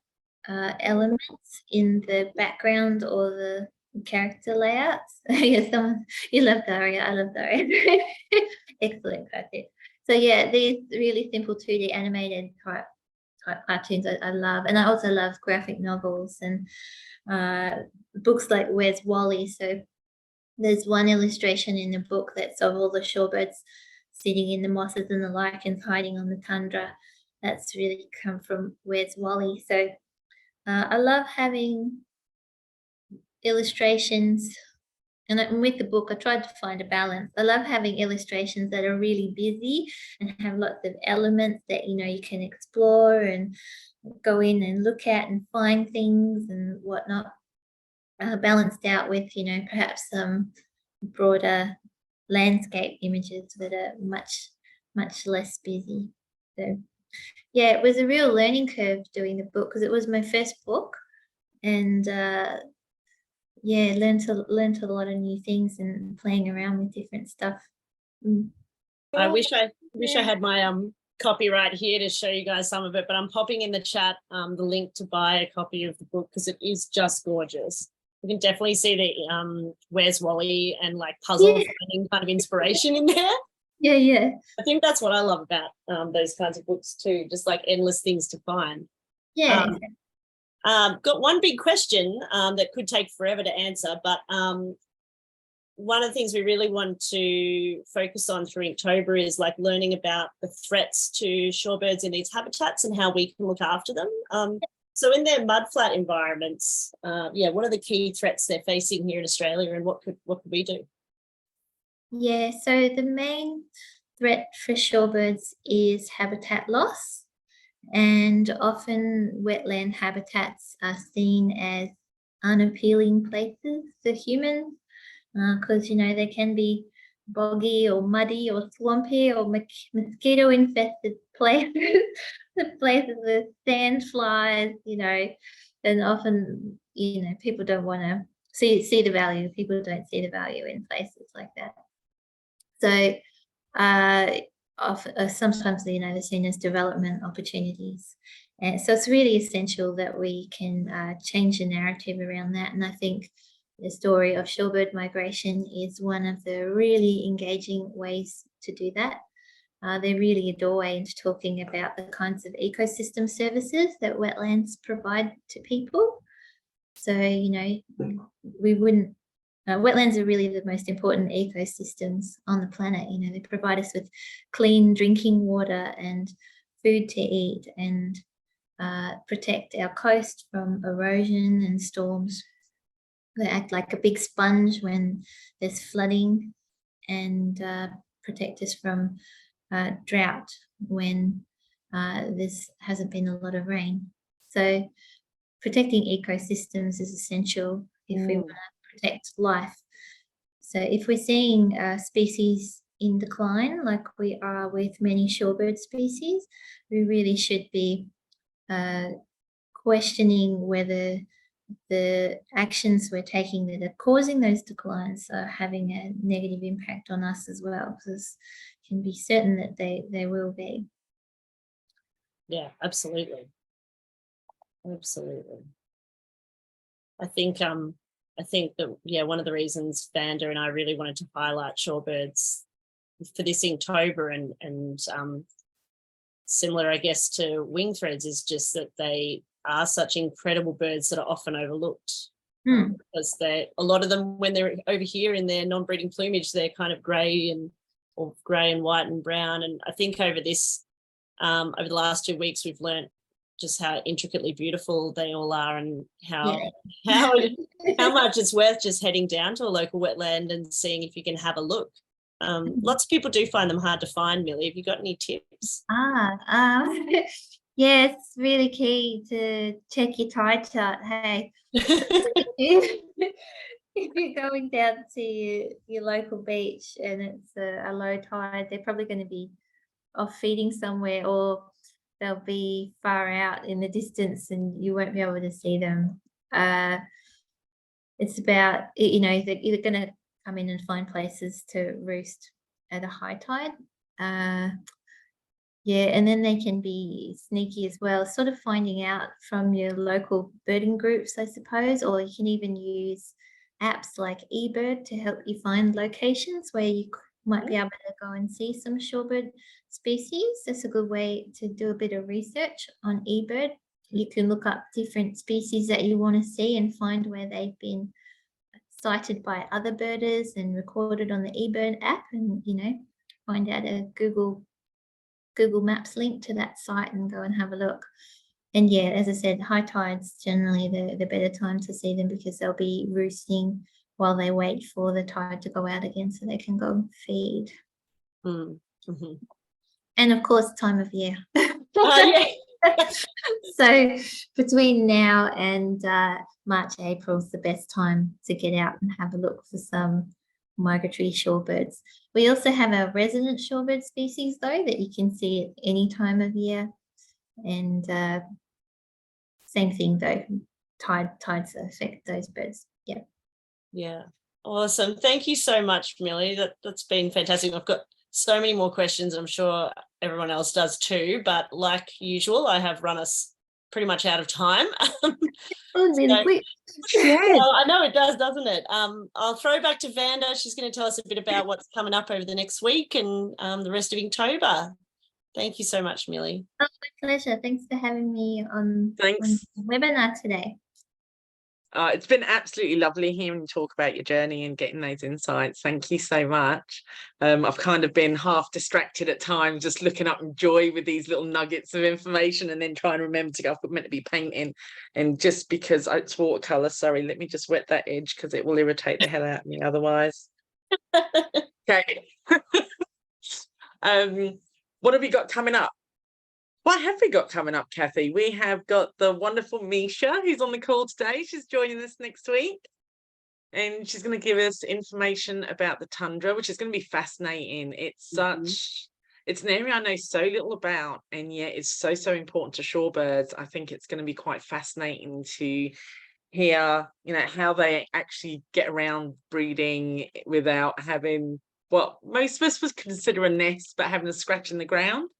elements in the background or the character layouts. Yeah, you love Daria. I love Daria. Excellent cartoon. So yeah, these really simple 2D animated type cartoons I love, and I also love graphic novels and books like Where's Wally. So there's one illustration in the book that's of all the shorebirds sitting in the mosses and the lichens hiding on the tundra. That's really come from Where's Wally. So I love having illustrations, and with the book I tried to find a balance. I love having illustrations that are really busy and have lots of elements that, you know, you can explore and go in and look at and find things and whatnot, balanced out with, you know, perhaps some broader landscape images that are much less busy. So yeah, it was a real learning curve doing the book because it was my first book, and yeah, learned a lot of new things and playing around with different stuff. I wish I had my copyright here to show you guys some of it, but I'm popping in the chat the link to buy a copy of the book because it is just gorgeous. You can definitely see the Where's Wally and like puzzle finding kind of inspiration in there. Yeah. I think that's what I love about those kinds of books too, just like endless things to find. Yeah. Got one big question that could take forever to answer, but one of the things we really want to focus on through Inktober is like learning about the threats to shorebirds in these habitats and how we can look after them. So in their mudflat environments, what are the key threats they're facing here in Australia, and what could we do? Yeah, so the main threat for shorebirds is habitat loss, and often wetland habitats are seen as unappealing places for humans because, you know, they can be boggy or muddy or swampy or mosquito infested places, the places with sand flies, you know, and often, you know, people don't want to see the value. People don't see the value in places like that. So sometimes, you know, they're seen as development opportunities. And so it's really essential that we can change the narrative around that. And I think the story of shorebird migration is one of the really engaging ways to do that. They're really a doorway into talking about the kinds of ecosystem services that wetlands provide to people. So, you know, we wouldn't wetlands are really the most important ecosystems on the planet. You know, they provide us with clean drinking water and food to eat and protect our coast from erosion and storms. They act like a big sponge when there's flooding and protect us from drought when this hasn't been a lot of rain. So protecting ecosystems is essential if we want to protect life. So if we're seeing species in decline, like we are with many shorebird species, we really should be questioning whether the actions we're taking that are causing those declines are having a negative impact on us as well, because you can be certain that they will be. Yeah, absolutely. Absolutely. I think that, yeah, one of the reasons Vanda and I really wanted to highlight shorebirds for this Inktober and similar, I guess, to wing threads is just that they are such incredible birds that are often overlooked. Because a lot of them, when they're over here in their non-breeding plumage, they're kind of grey and white and brown. And I think over the last 2 weeks, we've learnt just how intricately beautiful they all are, and how much it's worth just heading down to a local wetland and seeing if you can have a look. Lots of people do find them hard to find, Milly. Have you got any tips? Yeah, it's really key to check your tide chart. Hey, if you're going down to your local beach and it's a low tide, they're probably going to be off feeding somewhere, or they'll be far out in the distance and you won't be able to see them. It's about, they're either going to come in and find places to roost at a high tide. Yeah, and then they can be sneaky as well, sort of finding out from your local birding groups, I suppose, or you can even use apps like eBird to help you find locations where you might be able to go and see some shorebird species. That's a good way to do a bit of research on eBird. You can look up different species that you want to see and find where they've been sighted by other birders and recorded on the eBird app, and find out a Google Maps link to that site and go and have a look. And yeah, as I said, high tides generally the better time to see them, because they'll be roosting while they wait for the tide to go out again so they can go feed. Mm-hmm. And of course, time of year. Yeah. So between now and March, April is the best time to get out and have a look for some migratory shorebirds. We also have a resident shorebird species, though, that you can see at any time of year. And same thing, though, tides affect those birds. Yeah. Yeah. Awesome. Thank you so much, Milly. That's been fantastic. I've got so many more questions. I'm sure everyone else does too, but like usual, I have run us pretty much out of time. Really quick. Well, I know it does, doesn't it? I'll throw back to Vanda. She's going to tell us a bit about what's coming up over the next week and the rest of Inktober. Thank you so much, Milly. Oh, my pleasure. Thanks for having me on the webinar today. It's been absolutely lovely hearing you talk about your journey and getting those insights. Thank you so much. I've kind of been half distracted at times, just looking up in joy with these little nuggets of information, and then trying to remember to go. I've meant to be painting, and just because it's watercolor, sorry, let me just wet that edge because it will irritate the hell out of me otherwise. Okay. What have we got coming up? What have we got coming up, Cathy? We have got the wonderful Misha, who's on the call today. She's joining us next week. And she's going to give us information about the tundra, which is going to be fascinating. It's it's an area I know so little about, and yet it's so important to shorebirds. I think it's going to be quite fascinating to hear, how they actually get around breeding without having what most of us would consider a nest, but having a scratch in the ground.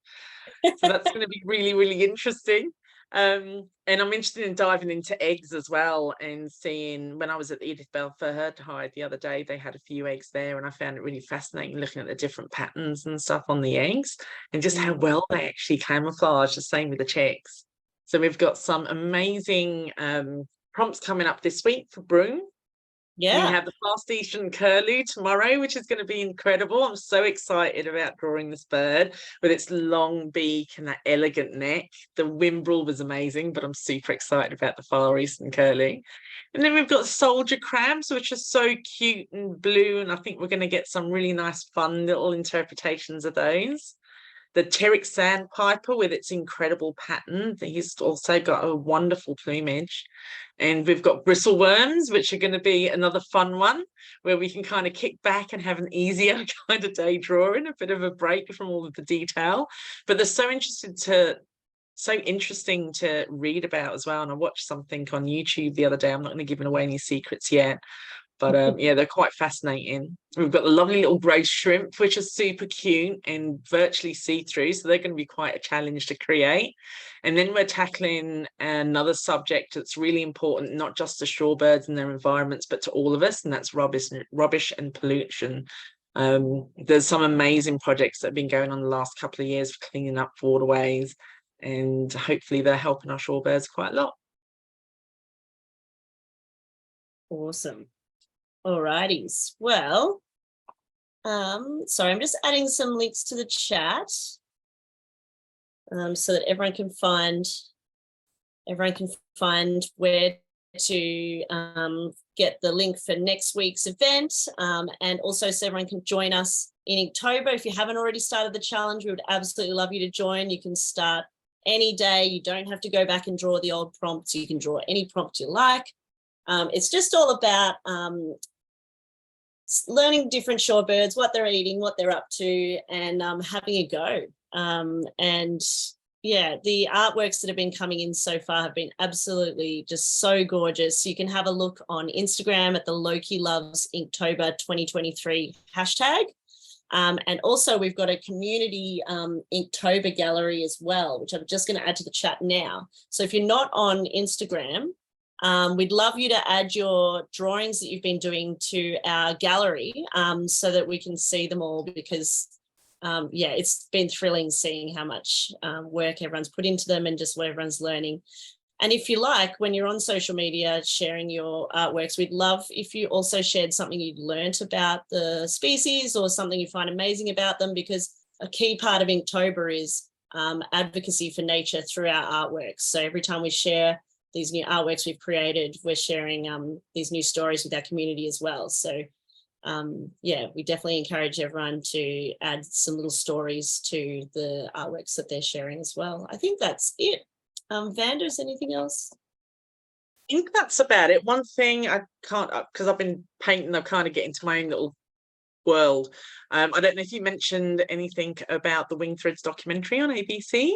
So that's going to be really interesting. And I'm interested in diving into eggs as well, and seeing, when I was at the Edith Belford Hide the other day, they had a few eggs there, and I found it really fascinating looking at the different patterns and stuff on the eggs, and just how well they actually camouflage. The same with the chicks. So we've got some amazing prompts coming up this week for Broome. Yeah. We have the Fast Eastern Curlew tomorrow, which is going to be incredible. I'm so excited about drawing this bird with its long beak and that elegant neck. The Wimbrel was amazing, but I'm super excited about the Far Eastern Curlew. And then we've got soldier crabs, which are so cute and blue, and I think we're going to get some really nice, fun little interpretations of those. the pteric sandpiper with its incredible pattern. He's also got a wonderful plumage. And we've got bristleworms, which are going to be another fun one where we can kind of kick back and have an easier kind of day drawing, a bit of a break from all of the detail. But they're so interesting to read about as well. And I watched something on YouTube the other day. I'm not going to give away any secrets yet, but yeah, they're quite fascinating. We've got the lovely little grey shrimp, which are super cute and virtually see-through, so they're going to be quite a challenge to create. And then we're tackling another subject that's really important, not just to shorebirds and their environments, but to all of us, and that's rubbish and pollution. There's some amazing projects that have been going on the last couple of years for cleaning up waterways, and hopefully they're helping our shorebirds quite a lot. Awesome. Alrighties. Well, sorry, I'm just adding some links to the chat so that everyone can find where to get the link for next week's event, and also so everyone can join us in Inktober. If you haven't already started the challenge, we would absolutely love you to join. You can start any day. You don't have to go back and draw the old prompts. You can draw any prompt you like. It's just all about learning different shorebirds, what they're eating, what they're up to, and having a go. And yeah, the artworks that have been coming in so far have been absolutely just so gorgeous. You can have a look on Instagram at the Loki Loves Inktober 2023 hashtag. And also we've got a community Inktober gallery as well, which I'm just going to add to the chat now. So if you're not on Instagram, we'd love you to add your drawings that you've been doing to our gallery so that we can see them all, because yeah, it's been thrilling seeing how much work everyone's put into them and just what everyone's learning. And if you like, when you're on social media sharing your artworks, we'd love if you also shared something you'd learnt about the species or something you find amazing about them, because a key part of Inktober is advocacy for nature through our artworks. So every time we share these new artworks we've created, we're sharing these new stories with our community as well. So yeah, we definitely encourage everyone to add some little stories to the artworks that they're sharing as well. I think that's it. Vanda, is anything else? I think that's about it. One thing I can't, because I've been painting, I kind of get into my own little world. I don't know if you mentioned anything about the Wing Threads documentary on ABC.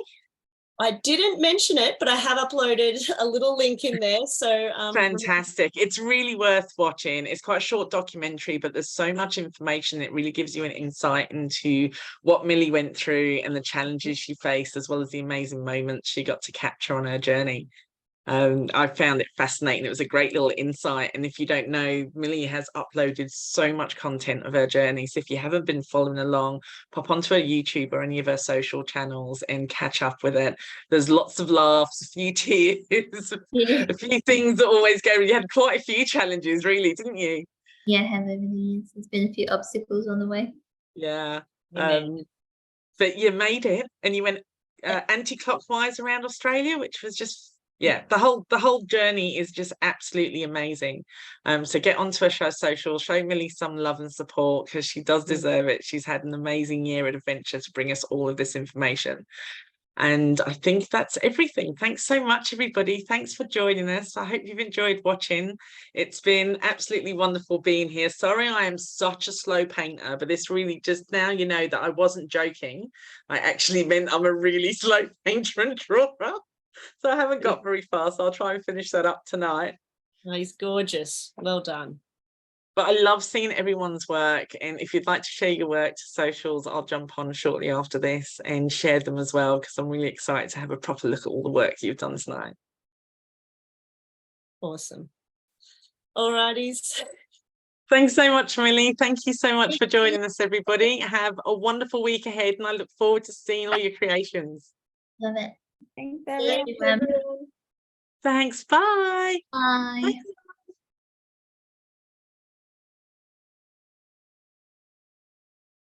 I didn't mention it, but I have uploaded a little link in there. So fantastic. It's really worth watching. It's quite a short documentary, but there's so much information. It really gives you an insight into what Milly went through and the challenges she faced, as well as the amazing moments she got to capture on her journey. I found it fascinating. It was a great little insight. And if you don't know, Milly has uploaded so much content of her journey. So if you haven't been following along, pop onto her YouTube or any of her social channels and catch up with it. There's lots of laughs, a few tears, a few things that always go. You had quite a few challenges, really, didn't you? Yeah, I have over the years. There's been a few obstacles on the way. Yeah. But you made it, and you went anti-clockwise around Australia, which was just, yeah, the whole journey is just absolutely amazing. So get onto her social, show Milly some love and support, because she does deserve it. She's had an amazing year at Adventure to bring us all of this information. And I think that's everything. Thanks so much, everybody. Thanks for joining us. I hope you've enjoyed watching. It's been absolutely wonderful being here. Sorry, I am such a slow painter, but this really just, now you know that I wasn't joking. I actually meant I'm a really slow painter and drawer. So I haven't got very far, so I'll try and finish that up tonight. Oh, he's gorgeous. Well done. But I love seeing everyone's work, and if you'd like to share your work to socials, I'll jump on shortly after this and share them as well, because I'm really excited to have a proper look at all the work you've done tonight. Awesome. Alrighties. Thanks so much, Milly. Thank you so much for joining us, everybody. Have a wonderful week ahead, and I look forward to seeing all your creations. Love it. Thanks, See you, everyone. Thanks. Bye. Bye.